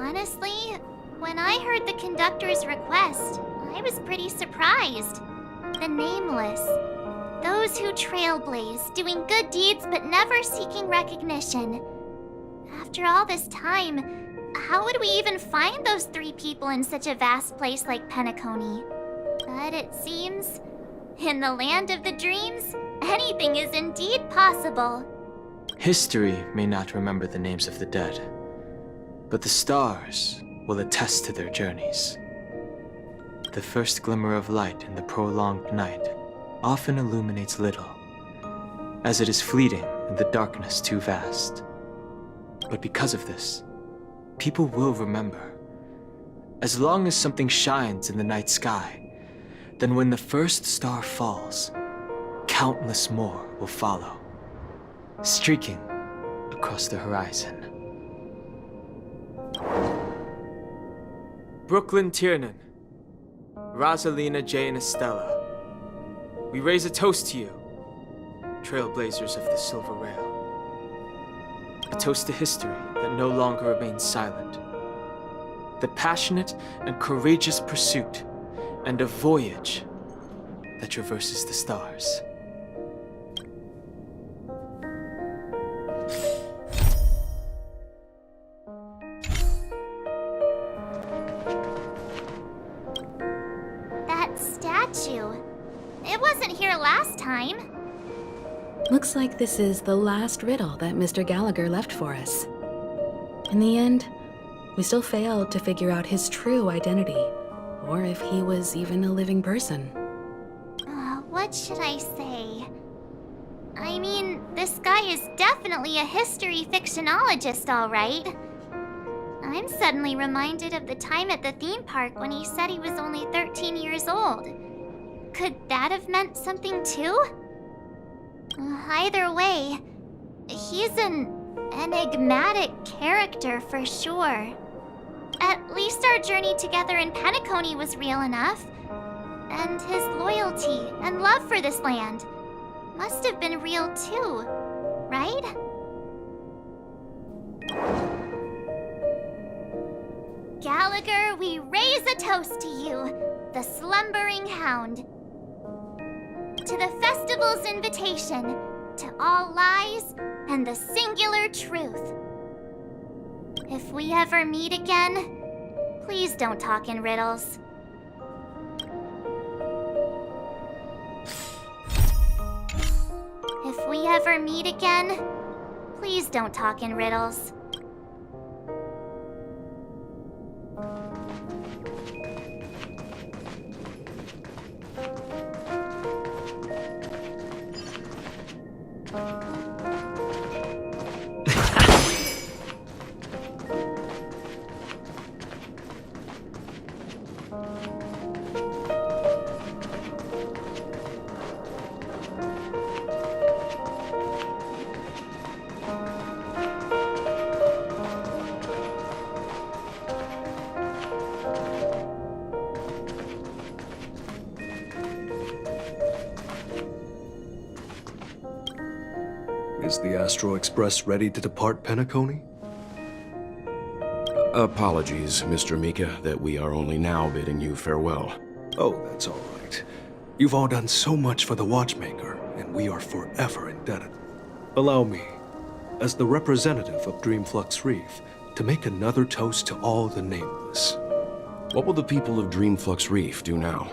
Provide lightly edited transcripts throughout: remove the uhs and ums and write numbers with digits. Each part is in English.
Honestly, when I heard the conductor's request, I was pretty surprised. The Nameless. Those who trailblaze, doing good deeds but never seeking recognition. After all this time, how would we even find those 3 people in such a vast place like Penacony? But it seems, in the land of the dreams, anything is indeed possible. History may not remember the names of the dead, but the stars will attest to their journeys. The first glimmer of light in the prolonged night often illuminates little, as it is fleeting in the darkness too vast. But because of this, people will remember. As long as something shines in the night sky, then when the first star falls, countless more will follow, streaking across the horizon. Brooklyn Tiernan, Rosalina Jane Estella, we raise a toast to you, trailblazers of the Silver Rail. A toast to history that no longer remains silent. The passionate and courageous pursuit, and a voyage that traverses the stars. That statue. It wasn't here last time. Looks like this is the last riddle that Mr. Gallagher left for us. In the end, we still failed to figure out his true identity, or if he was even a living person. What should I say? I mean, this guy is definitely a history fictionologist, all right. I'm suddenly reminded of the time at the theme park when he said he was only 13 years old. Could that have meant something too? Either way, he's an enigmatic character for sure. At least our journey together in Penacony was real enough. And his loyalty and love for this land must have been real too, right? Gallagher, we raise a toast to you, the slumbering hound. To the festival's invitation, to all lies and the singular truth. If we ever meet again, please don't talk in riddles. If we ever meet again, please don't talk in riddles. Is the Astro Express ready to depart Penacony? Apologies, Mr. Mika, that we are only now bidding you farewell. Oh, that's all right. You've all done so much for the Watchmaker, and we are forever indebted. Allow me, as the representative of Dreamflux Reef, to make another toast to all the nameless. What will the people of Dreamflux Reef do now?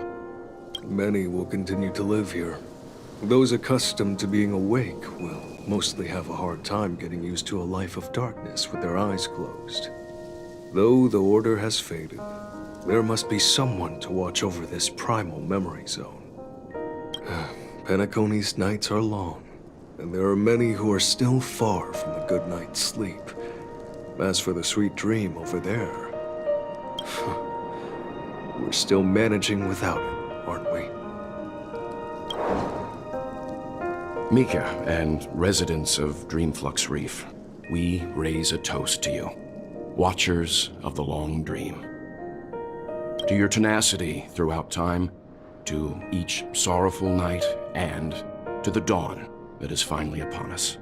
Many will continue to live here. Those accustomed to being awake will mostly have a hard time getting used to a life of darkness with their eyes closed. Though the order has faded, there must be someone to watch over this primal memory zone. Penacony's nights are long, and there are many who are still far from a good night's sleep. As for the sweet dream over there, we're still managing without it, aren't we? Mika and residents of Dreamflux Reef, we raise a toast to you, watchers of the long dream. To your tenacity throughout time, to each sorrowful night, and to the dawn that is finally upon us.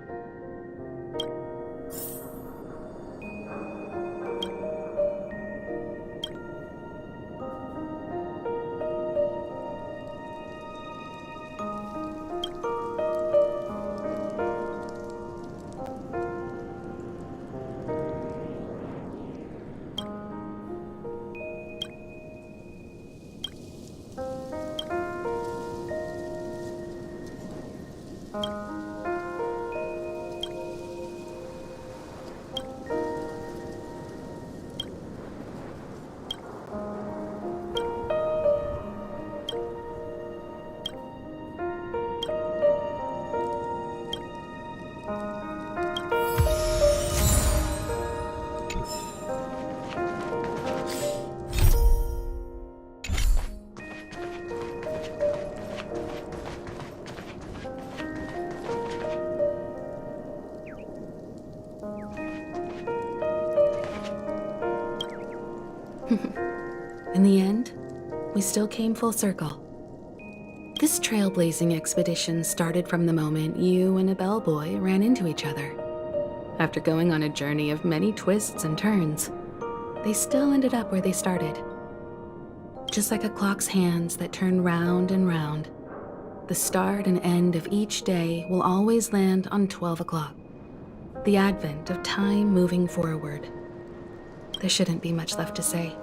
In the end, we still came full circle. This trailblazing expedition started from the moment you and a bellboy ran into each other. After going on a journey of many twists and turns, they still ended up where they started. Just like a clock's hands that turn round and round, the start and end of each day will always land on 12 o'clock, the advent of time moving forward. There shouldn't be much left to say.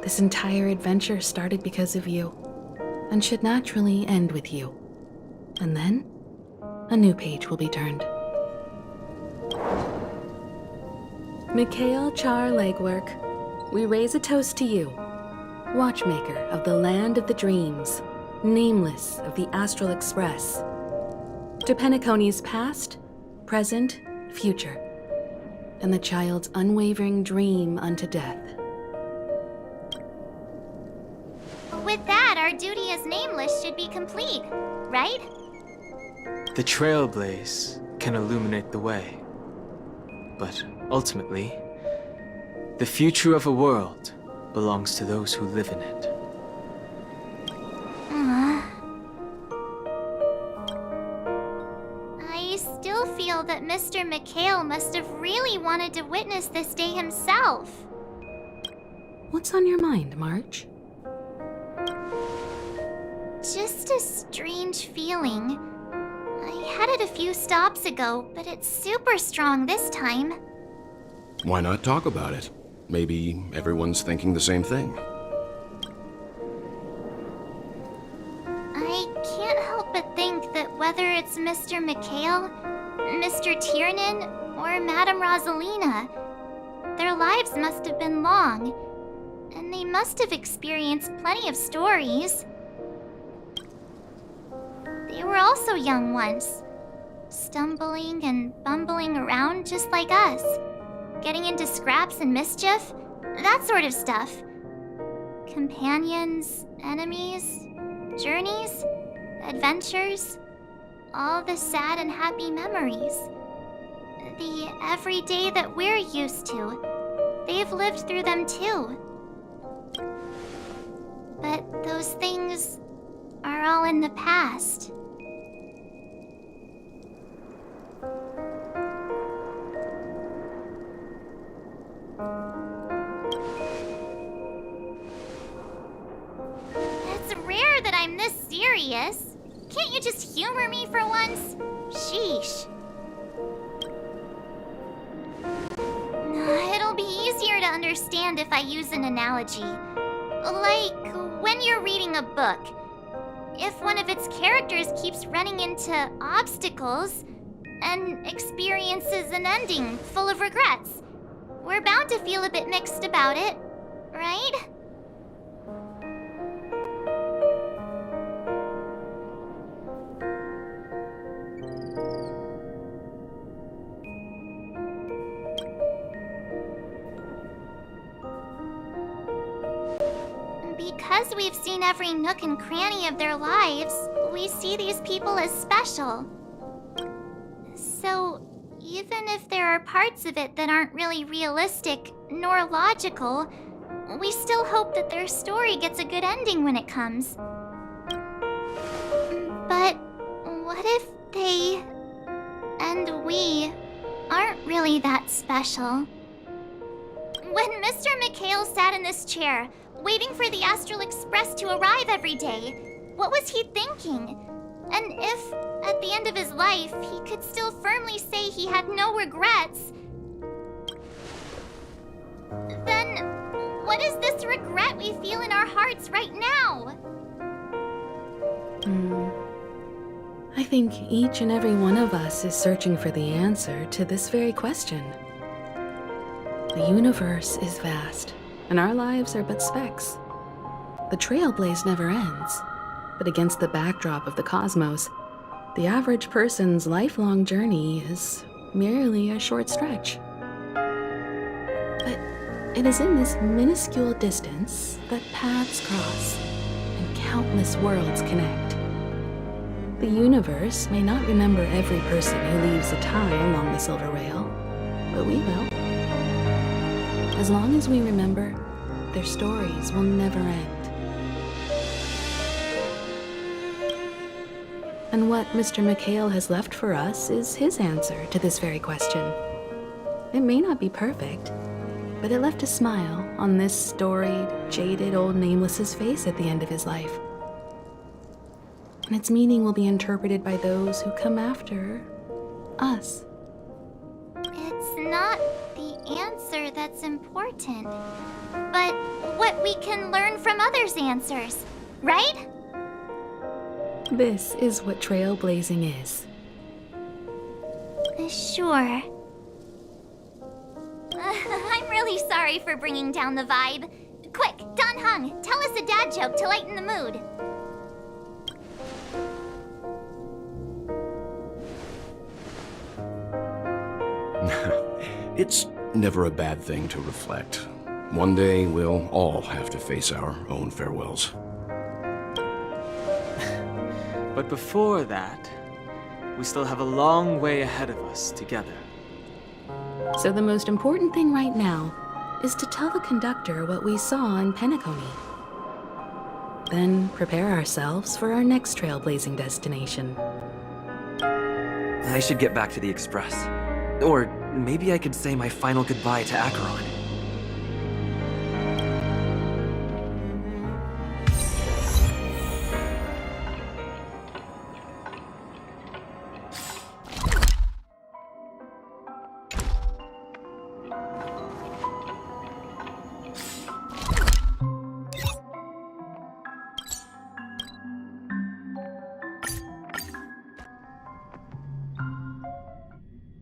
This entire adventure started because of you, and should naturally end with you. And then, a new page will be turned. Mikhail Char Legwork, we raise a toast to you, watchmaker of the land of the dreams, nameless of the Astral Express, to Penacony's past, present, future, and the child's unwavering dream unto death. With that, our duty as Nameless should be complete, right? The trailblaze can illuminate the way. But ultimately, the future of a world belongs to those who live in it. I still feel that Mr. Mikhail must have really wanted to witness this day himself. What's on your mind, March? Just a strange feeling. I had it a few stops ago, but it's super strong this time. Why not talk about it? Maybe everyone's thinking the same thing. I can't help but think that whether it's Mr. Mikhail, Mr. Tiernan, or Madame Rosalina, their lives must have been long, and they must have experienced plenty of stories. They were also young once, stumbling and bumbling around just like us, getting into scraps and mischief, that sort of stuff. Companions, enemies, journeys, adventures, all the sad and happy memories. The everyday that we're used to, they've lived through them too. But those things are all in the past. It's rare that I'm this serious. Can't you just humor me for once? Sheesh. It'll be easier to understand if I use an analogy. Like when you're reading a book. If one of its characters keeps running into obstacles and experiences an ending full of regrets, we're bound to feel a bit mixed about it, right? Because we've seen every nook and cranny of their lives, we see these people as special. So, even if there are parts of it that aren't really realistic nor logical, we still hope that their story gets a good ending when it comes. But what if they and we aren't really that special? When Mr. Mikhail sat in this chair, waiting for the Astral Express to arrive every day, what was he thinking? And if, at the end of his life, he could still firmly say he had no regrets, then what is this regret we feel in our hearts right now? I think each and every one of us is searching for the answer to this very question. The universe is vast, and our lives are but specks. The trailblaze never ends, but against the backdrop of the cosmos, the average person's lifelong journey is merely a short stretch. But it is in this minuscule distance that paths cross and countless worlds connect. The universe may not remember every person who leaves a tie along the silver rail, but we will. As long as we remember, their stories will never end. And what Mr. McHale has left for us is his answer to this very question. It may not be perfect, but it left a smile on this storied, jaded old Nameless's face at the end of his life. And its meaning will be interpreted by those who come after us. It's not the answer that's important, but what we can learn from others' answers, right? This is what trailblazing is. Sure. I'm really sorry for bringing down the vibe. Quick, Dan Heng, tell us a dad joke to lighten the mood. It's never a bad thing to reflect. One day, we'll all have to face our own farewells. But before that, we still have a long way ahead of us together. So the most important thing right now is to tell the conductor what we saw in Penacony. Then prepare ourselves for our next trailblazing destination. I should get back to the Express. Or maybe I could say my final goodbye to Acheron.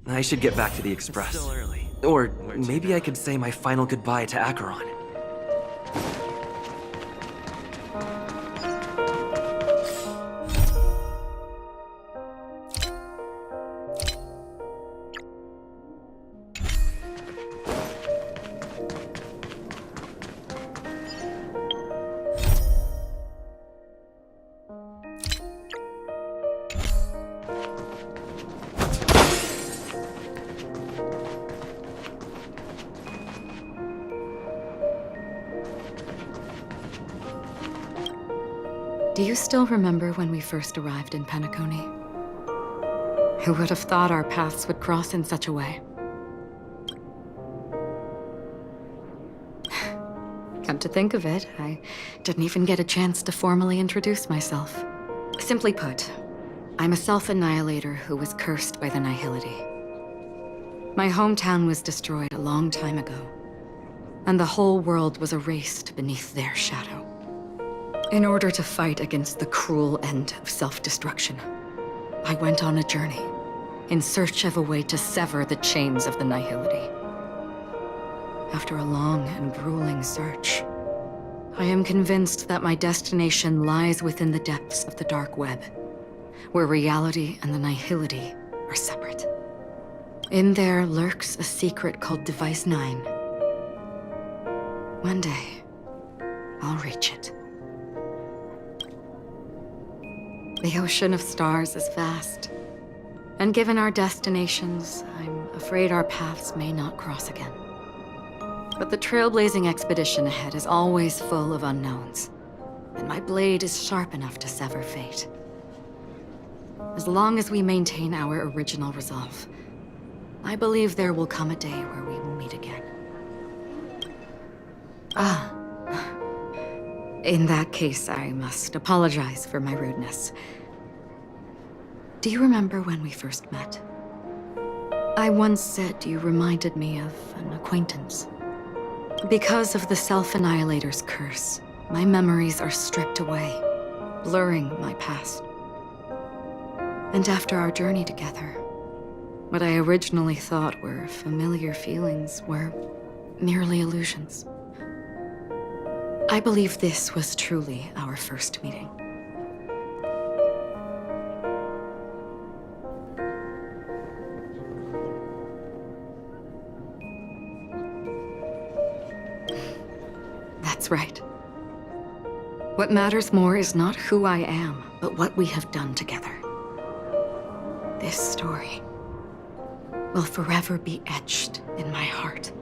I should get back to the Express. It's still early. Or maybe I could say my final goodbye to Acheron. Do you still remember when we first arrived in Penacony? Who would have thought our paths would cross in such a way? Come to think of it, I didn't even get a chance to formally introduce myself. Simply put, I'm a self-annihilator who was cursed by the Nihility. My hometown was destroyed a long time ago, and the whole world was erased beneath their shadow. In order to fight against the cruel end of self-destruction, I went on a journey in search of a way to sever the chains of the Nihility. After a long and grueling search, I am convinced that my destination lies within the depths of the dark web, where reality and the Nihility are separate. In there lurks a secret called Device 9. One day, I'll reach it. The ocean of stars is vast, and given our destinations, I'm afraid our paths may not cross again. But the trailblazing expedition ahead is always full of unknowns, and my blade is sharp enough to sever fate. As long as we maintain our original resolve, I believe there will come a day where we will meet again. In that case, I must apologize for my rudeness. Do you remember when we first met? I once said you reminded me of an acquaintance. Because of the Self-Annihilator's curse, my memories are stripped away, blurring my past. And after our journey together, what I originally thought were familiar feelings were merely illusions. I believe this was truly our first meeting. That's right. What matters more is not who I am, but what we have done together. This story will forever be etched in my heart.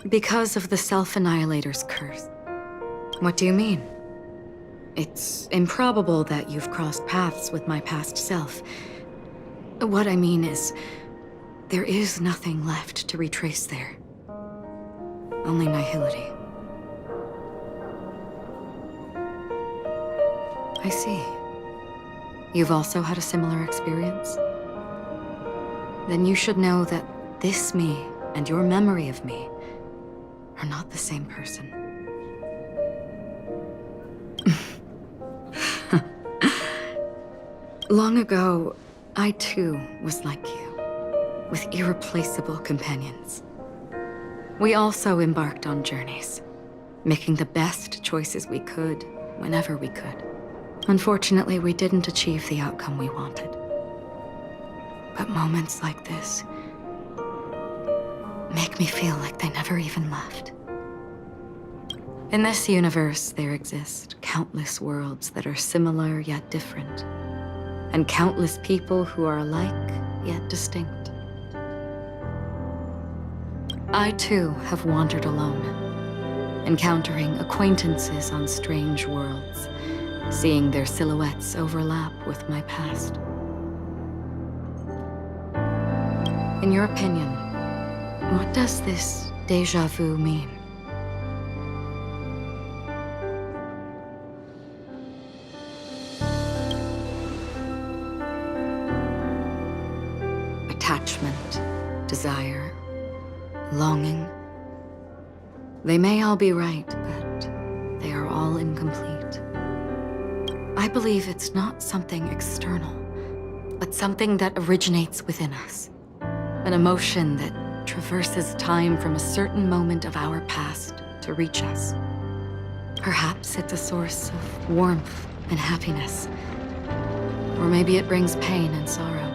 Because of the Self-Annihilator's curse. What do you mean? It's improbable that you've crossed paths with my past self. What I mean is, there is nothing left to retrace there. Only nihility. I see. You've also had a similar experience? Then you should know that this me and your memory of me are not the same person. Long ago, I too was like you, with irreplaceable companions. We also embarked on journeys, making the best choices we could, whenever we could. Unfortunately, we didn't achieve the outcome we wanted. But moments like this make me feel like they never even left. In this universe, there exist countless worlds that are similar yet different, and countless people who are alike yet distinct. I too have wandered alone, encountering acquaintances on strange worlds, seeing their silhouettes overlap with my past. In your opinion, what does this déjà vu mean? Attachment, desire, longing. They may all be right, but they are all incomplete. I believe it's not something external, but something that originates within us. An emotion that traverses time from a certain moment of our past to reach us. Perhaps it's a source of warmth and happiness, or maybe it brings pain and sorrow.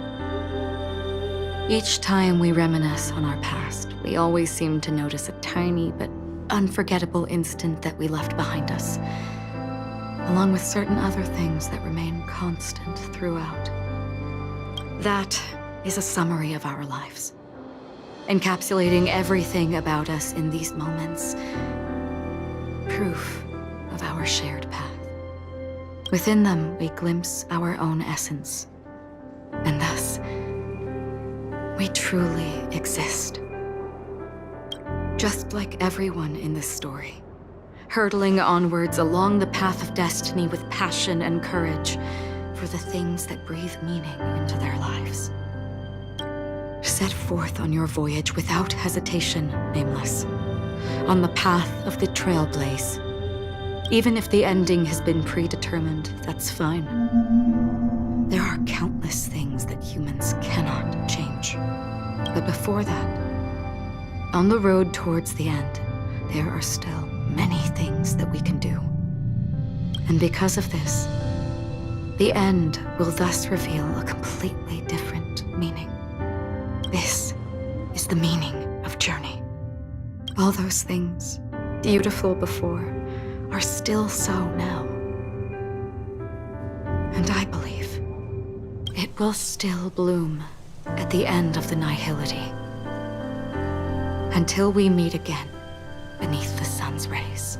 Each time we reminisce on our past, we always seem to notice a tiny but unforgettable instant that we left behind us, along with certain other things that remain constant throughout. That is a summary of our lives, encapsulating everything about us in these moments, proof of our shared path. Within them, we glimpse our own essence, and thus, we truly exist. Just like everyone in this story, hurtling onwards along the path of destiny with passion and courage for the things that breathe meaning into their lives. Set forth on your voyage without hesitation, Nameless, on the path of the Trailblaze. Even if the ending has been predetermined, that's fine. There are countless things that humans cannot change. But before that, on the road towards the end, there are still many things that we can do. And because of this, the end will thus reveal a completely different meaning. This is the meaning of journey. All those things, beautiful before, are still so now. And I believe it will still bloom at the end of the nihility. Until we meet again beneath the sun's rays.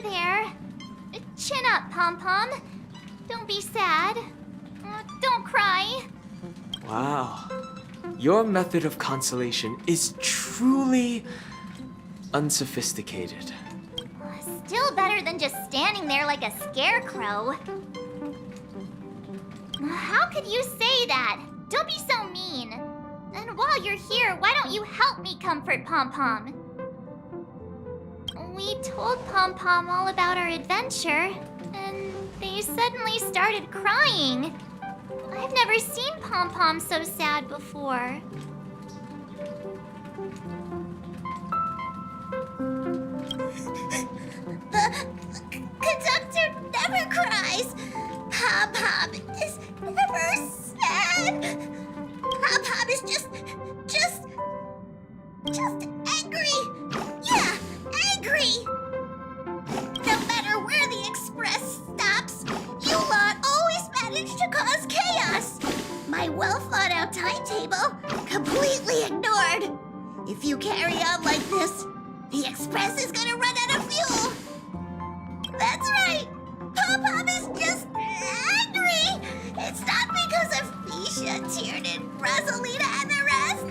There. Chin up, Pom-Pom. Don't be sad. Don't cry. Wow. Your method of consolation is truly unsophisticated. Still better than just standing there like a scarecrow. How could you say that? Don't be so mean. And while you're here, why don't you help me comfort Pom Pom? We told Pom Pom all about our adventure, and they suddenly started crying. I've never seen Pom Pom so sad before. Conductor never cries. Pom Pom is never sad. Pom Pom is just angry. Yeah, angry. No matter where the express stops, you lot always manage to cause chaos. My well-thought-out timetable completely ignored. If you carry on like this, the express is gonna run out of fuel. That's right. Pom Pom is just angry. It's not because of Misha, Tiernan, Rosalina, and the rest.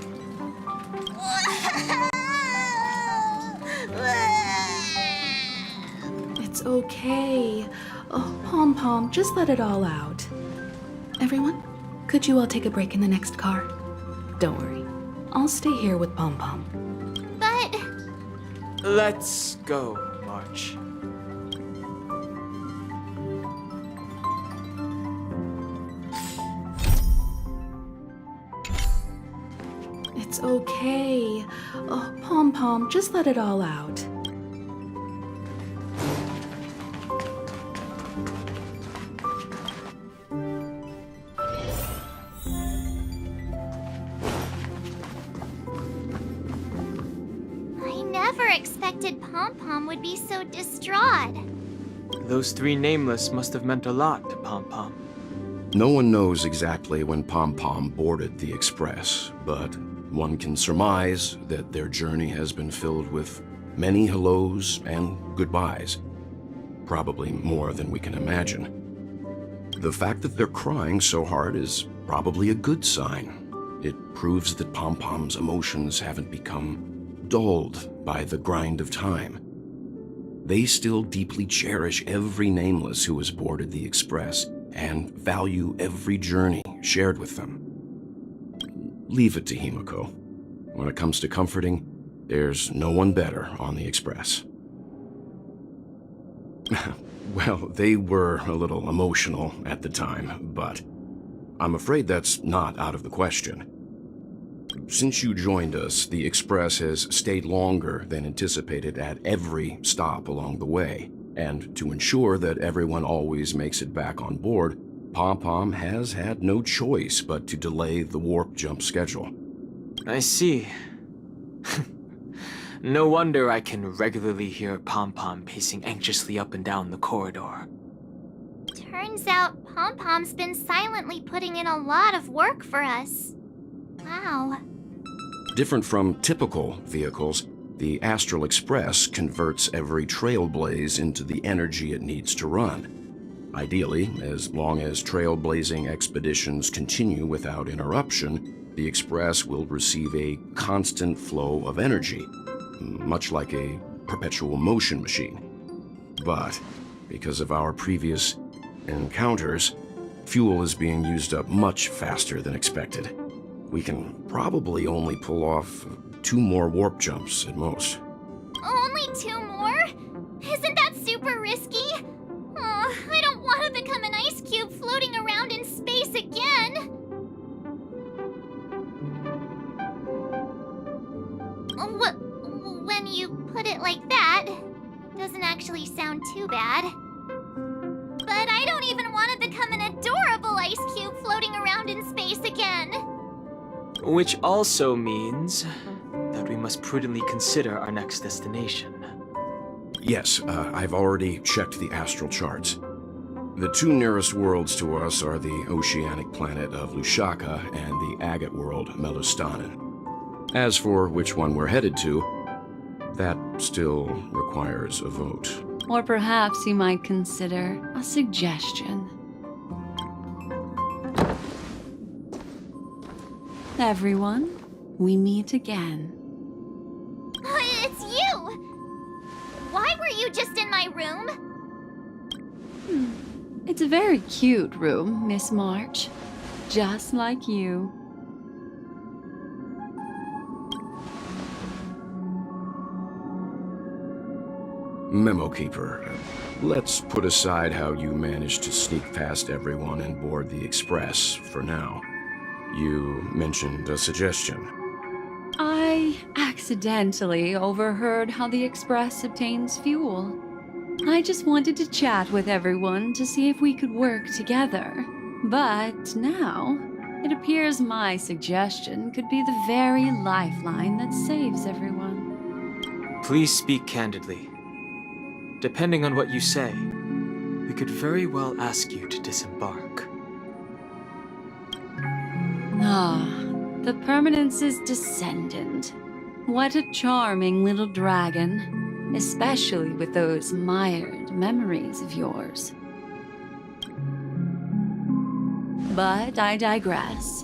It's okay. Oh, Pom Pom, just let it all out. Everyone, could you all take a break in the next car? Don't worry. I'll stay here with Pom Pom. But Let's go, March. It's okay. Oh, Pom Pom, just let it all out. I never expected Pom Pom would be so distraught. Those three nameless must have meant a lot to Pom Pom. No one knows exactly when Pom Pom boarded the Express, but one can surmise that their journey has been filled with many hellos and goodbyes. Probably more than we can imagine. The fact that they're crying so hard is probably a good sign. It proves that Pom Pom's emotions haven't become dulled by the grind of time. They still deeply cherish every nameless who has boarded the Express and value every journey shared with them. Leave it to Himiko. When it comes to comforting, there's no one better on the Express. Well, they were a little emotional at the time, but I'm afraid that's not out of the question. Since you joined us, the Express has stayed longer than anticipated at every stop along the way, and to ensure that everyone always makes it back on board, Pom Pom has had no choice but to delay the warp jump schedule. I see. No wonder I can regularly hear Pom Pom pacing anxiously up and down the corridor. Turns out Pom Pom's been silently putting in a lot of work for us. Wow. Different from typical vehicles, the Astral Express converts every trailblaze into the energy it needs to run. Ideally, as long as trailblazing expeditions continue without interruption, the Express will receive a constant flow of energy, much like a perpetual motion machine. But because of our previous encounters, fuel is being used up much faster than expected. We can probably only pull off 2 more warp jumps at most. Only 2 more? Isn't that super risky? Oh, I don't want to become an ice cube floating around in space again. When you put it like that, it doesn't actually sound too bad. But I don't even want to become an adorable ice cube floating around in space again. Which also means that we must prudently consider our next destination. Yes, I've already checked the astral charts. The 2 nearest worlds to us are the oceanic planet of Lushaka and the agate world, Melustanen. As for which one we're headed to, that still requires a vote. Or perhaps you might consider a suggestion. Everyone, we meet again. It's you! Why were you just in in my room? It's a very cute room, Miss March. Just like you. Memo Keeper, let's put aside how you managed to sneak past everyone and board the Express for now. You mentioned a suggestion. I accidentally overheard how the Express obtains fuel. I just wanted to chat with everyone to see if we could work together. But now, it appears my suggestion could be the very lifeline that saves everyone. Please speak candidly. Depending on what you say, we could very well ask you to disembark. Ah, the Permanence's descendant. What a charming little dragon, especially with those mired memories of yours. But I digress.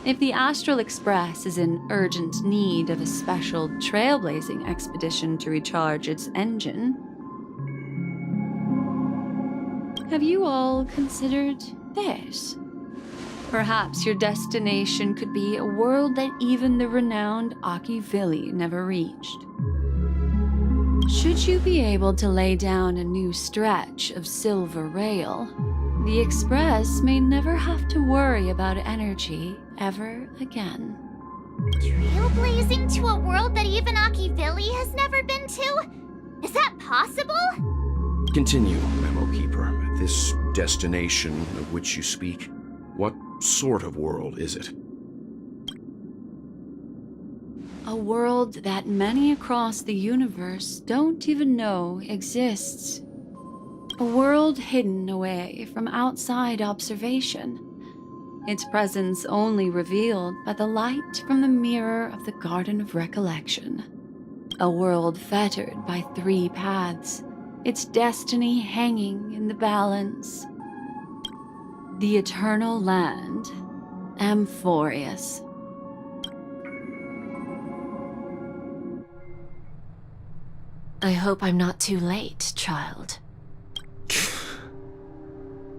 If the Astral Express is in urgent need of a special trailblazing expedition to recharge its engine, have you all considered this? Perhaps your destination could be a world that even the renowned Akivili never reached. Should you be able to lay down a new stretch of silver rail, the Express may never have to worry about energy ever again. Trailblazing to a world that even Akivili has never been to? Is that possible? Continue, Memo Keeper. This destination of which you speak, what sort of world is it? A world that many across the universe don't even know exists. A world hidden away from outside observation. Its presence only revealed by the light from the mirror of the Garden of Recollection. A world fettered by 3 paths, its destiny hanging in the balance. The Eternal Land, Amphorius. I hope I'm not too late, child.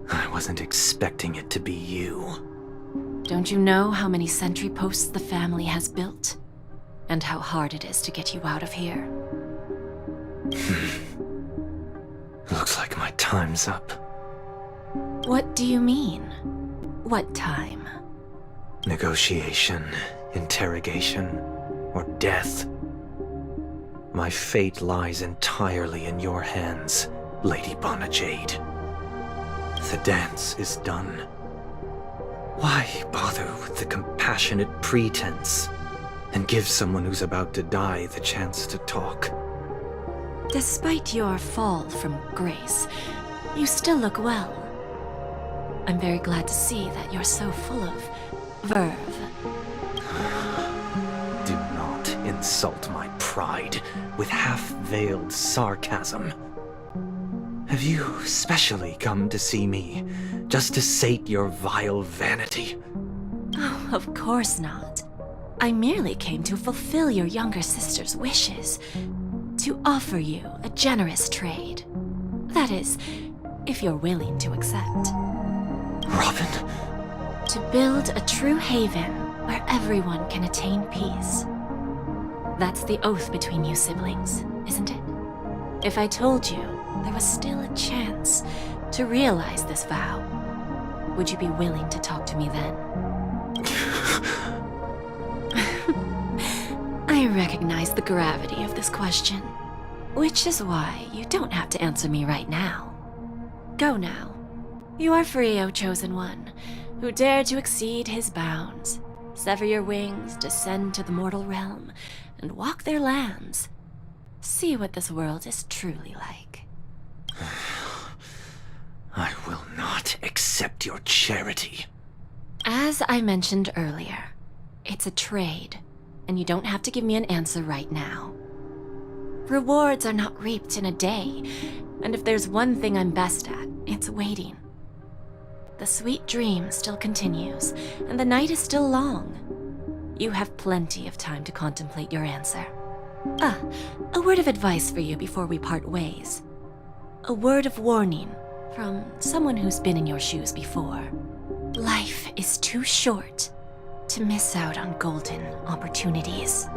I wasn't expecting it to be you. Don't you know how many sentry posts the family has built? And how hard it is to get you out of here? Looks like my time's up. What do you mean? What time? Negotiation, interrogation, or death. My fate lies entirely in your hands, Lady Bonajade. The dance is done. Why bother with the compassionate pretense and give someone who's about to die the chance to talk? Despite your fall from grace, you still look well. I'm very glad to see that you're so full of verve. Do not insult my pride with half-veiled sarcasm. Have you specially come to see me just to sate your vile vanity? Oh, of course not. I merely came to fulfill your younger sister's wishes. To offer you a generous trade. That is, if you're willing to accept. Robin? To build a true haven where everyone can attain peace. That's the oath between you siblings, isn't it? If I told you there was still a chance to realize this vow, would you be willing to talk to me then? I recognize the gravity of this question, which is why you don't have to answer me right now. Go now. You are free, O Chosen One, who dare to exceed his bounds. Sever your wings, descend to the mortal realm, and walk their lands. See what this world is truly like. I will not accept your charity. As I mentioned earlier, it's a trade, and you don't have to give me an answer right now. Rewards are not reaped in a day, and if there's one thing I'm best at, it's waiting. The sweet dream still continues, and the night is still long. You have plenty of time to contemplate your answer. A word of advice for you before we part ways. A word of warning from someone who's been in your shoes before. Life is too short to miss out on golden opportunities.